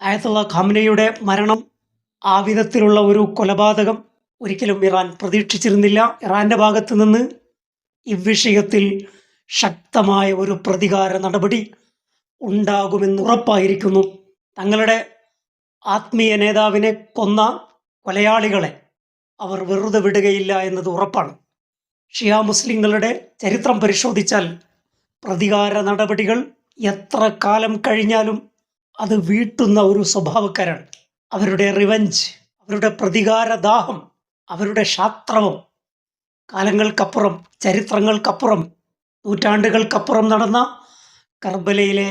അയത്തുള്ള ഖാംനയുടെ മരണം ആ വിധത്തിലുള്ള ഒരു കൊലപാതകം ഒരിക്കലും ഇറാൻ പ്രതീക്ഷിച്ചിരുന്നില്ല. ഇറാന്റെ ഭാഗത്തു നിന്ന് ഇവിഷയത്തിൽ ശക്തമായ ഒരു പ്രതികാര നടപടി ഉണ്ടാകുമെന്ന് ഉറപ്പായിരിക്കുന്നു. തങ്ങളുടെ ആത്മീയ നേതാവിനെ കൊന്ന കൊലയാളികളെ അവർ വെറുതെ വിടുകയില്ല എന്നത് ഉറപ്പാണ്. ഷിയ മുസ്ലിങ്ങളുടെ ചരിത്രം പരിശോധിച്ചാൽ പ്രതികാര നടപടികൾ എത്ര കാലം കഴിഞ്ഞാലും അത് വീട്ടുന്ന ഒരു സ്വഭാവക്കാരാണ്. അവരുടെ റിവഞ്ച്, അവരുടെ പ്രതികാരദാഹം, അവരുടെ ശാസ്ത്രവും കാലങ്ങൾക്കപ്പുറം, ചരിത്രങ്ങൾക്കപ്പുറം, നൂറ്റാണ്ടുകൾക്കപ്പുറം നടന്ന കർബലയിലെ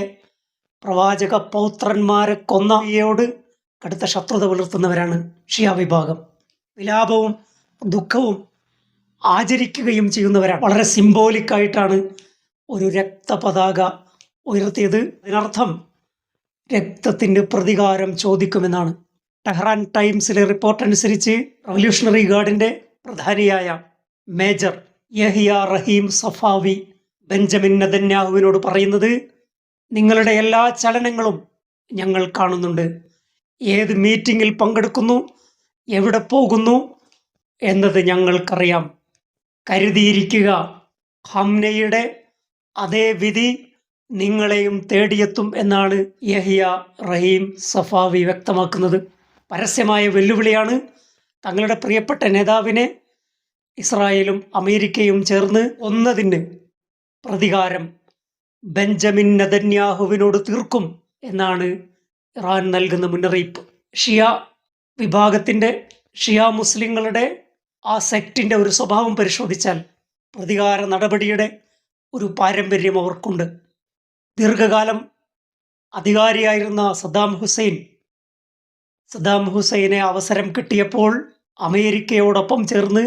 പ്രവാചക പൗത്രന്മാരെ കൊന്നയോട് കടുത്ത ശത്രുത പുലർത്തുന്നവരാണ് ഷിയ വിഭാഗം. വിലാപവും ദുഃഖവും ആചരിക്കുകയും ചെയ്യുന്നവരാണ്. വളരെ സിംബോളിക്കായിട്ടാണ് ഒരു രക്തപതാക ഉയർത്തിയത്. അതിനർത്ഥം രക്തത്തിൻ്റെ പ്രതികാരം ചോദിക്കുമെന്നാണ്. ടെഹ്റാൻ ടൈംസിലെ റിപ്പോർട്ട് അനുസരിച്ച് റവല്യൂഷണറി ഗാർഡിൻ്റെ പ്രധാനിയായ മേജർ യഹിയ റഹീം സഫാവി ബെഞ്ചമിൻ നെതന്യാഹുവിനോട് പറയുന്നത്, നിങ്ങളുടെ എല്ലാ ചലനങ്ങളും ഞങ്ങൾ കാണുന്നുണ്ട്. ഏത് മീറ്റിങ്ങിൽ പങ്കെടുക്കുന്നു, എവിടെ പോകുന്നു എന്നത് ഞങ്ങൾക്കറിയാം. കരുതിയിരിക്കുക, ഖാംനയുടെ അതേ വിധി നിങ്ങളെയും തേടിയെത്തും എന്നാണ് യഹിയ റഹീം സഫാവി വ്യക്തമാക്കുന്നത്. പരസ്യമായ വെല്ലുവിളിയാണ്. തങ്ങളുടെ പ്രിയപ്പെട്ട നേതാവിനെ ഇസ്രായേലും അമേരിക്കയും ചേർന്ന് കൊന്നതിന് പ്രതികാരം ബെഞ്ചമിൻ നെതന്യാഹുവിനോട് തീർക്കും എന്നാണ് ഇറാൻ നൽകുന്ന മുന്നറിയിപ്പ്. ഷിയ വിഭാഗത്തിൻ്റെ, ഷിയ മുസ്ലിങ്ങളുടെ ആ സെക്റ്റിൻ്റെ ഒരു സ്വഭാവം പരിശോധിച്ചാൽ പ്രതികാര നടപടിയുടെ ഒരു പാരമ്പര്യം അവർക്കുണ്ട്. ദീർഘകാലം അധികാരിയായിരുന്ന സദ്ദാം ഹുസൈനെ അവസരം കിട്ടിയപ്പോൾ അമേരിക്കയോടൊപ്പം ചേർന്ന്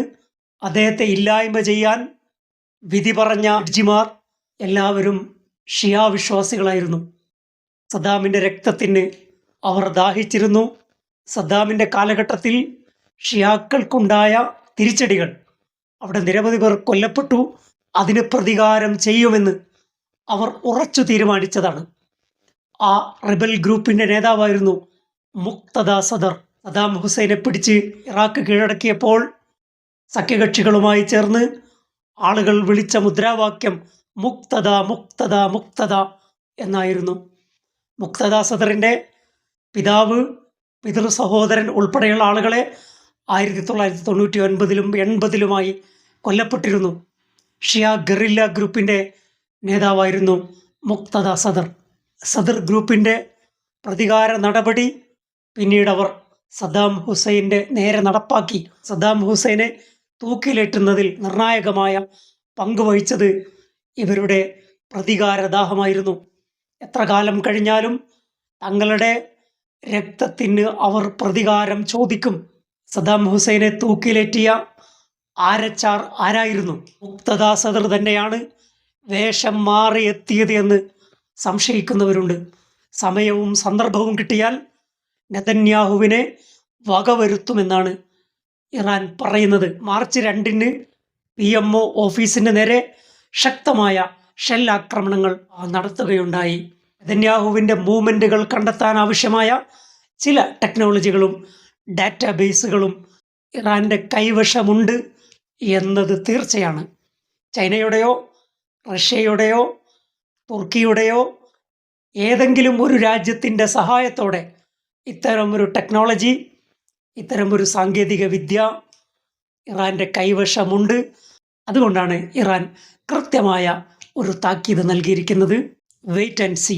അദ്ദേഹത്തെ ഇല്ലായ്മ ചെയ്യാൻ വിധി പറഞ്ഞ ജഡ്ജിമാർ എല്ലാവരും ഷിയ വിശ്വാസികളായിരുന്നു. സദ്ദാമിൻ്റെ രക്തത്തിന് അവർ ദാഹിച്ചിരുന്നു. സദ്ദാമിൻ്റെ കാലഘട്ടത്തിൽ ഷിയാക്കൾക്കുണ്ടായ തിരിച്ചടികൾ, അവിടെ നിരവധി പേർ കൊല്ലപ്പെട്ടു. അതിന് പ്രതികാരം ചെയ്യുമെന്ന് അവർ ഉറച്ചു തീരുമാനിച്ചതാണ്. ആ റിബൽ ഗ്രൂപ്പിൻ്റെ നേതാവായിരുന്നു മുഖ്തദ സദർ. സദ്ദാം ഹുസൈനെ പിടിച്ച് ഇറാഖ് കീഴടക്കിയപ്പോൾ സഖ്യകക്ഷികളുമായി ചേർന്ന് ആളുകൾ വിളിച്ച മുദ്രാവാക്യം മുഖ്തദ മുഖ്തദ മുഖ്തദ എന്നായിരുന്നു. മുഖ്തദ സദറിൻ്റെ പിതാവ്, പിതൃ സഹോദരൻ ഉൾപ്പെടെയുള്ള ആളുകളെ 1999-ലും 1980-ലുമായി കൊല്ലപ്പെട്ടിരുന്നു. ഷിയ ഗറില്ല ഗ്രൂപ്പിൻ്റെ നേതാവായിരുന്നു മുഖ്തദ സദർ ഗ്രൂപ്പിൻ്റെ പ്രതികാര നടപടി പിന്നീട് അവർ സദ്ദാം ഹുസൈൻ്റെ നേരെ നടപ്പാക്കി. സദ്ദാം ഹുസൈനെ തൂക്കിലേറ്റുന്നതിൽ നിർണായകമായ പങ്കുവഹിച്ചത് ഇവരുടെ പ്രതികാരദാഹമായിരുന്നു. എത്ര കാലം കഴിഞ്ഞാലും തങ്ങളുടെ രക്തത്തിന് അവർ പ്രതികാരം ചോദിക്കും. സദ്ദാം ഹുസൈനെ തൂക്കിലേറ്റിയ ആരച്ചാർ ആരായിരുന്നു? മുഖ്തദ സദർ തന്നെയാണ് വേഷം മാറി എത്തിയത് എന്ന് സംശയിക്കുന്നവരുണ്ട്. സമയവും സന്ദർഭവും കിട്ടിയാൽ നെതന്യാഹുവിനെ വകവരുത്തുമെന്നാണ് ഇറാൻ പറയുന്നത്. മാർച്ച് 2-ന് PMO ഓഫീസിന് നേരെ ശക്തമായ ഷെൽ ആക്രമണങ്ങൾ നടത്തുകയുണ്ടായി. നെതന്യാഹുവിൻ്റെ മൂവ്മെൻറ്റുകൾ കണ്ടെത്താൻ ആവശ്യമായ ചില ടെക്നോളജികളും ഡാറ്റാബേസുകളും ഇറാൻ്റെ കൈവശമുണ്ട് എന്നത് തീർച്ചയാണ്. ചൈനയുടെയോ റഷ്യയുടെയോ തുർക്കിയുടെയോ ഏതെങ്കിലും ഒരു രാജ്യത്തിൻ്റെ സഹായത്തോടെ ഇത്തരമൊരു ടെക്നോളജി, ഇത്തരമൊരു സാങ്കേതിക വിദ്യ ഇറാൻ്റെ കൈവശമുണ്ട്. അതുകൊണ്ടാണ് ഇറാൻ കൃത്യമായ ഒരു താക്കീത് നൽകിയിരിക്കുന്നത്. Wait and see.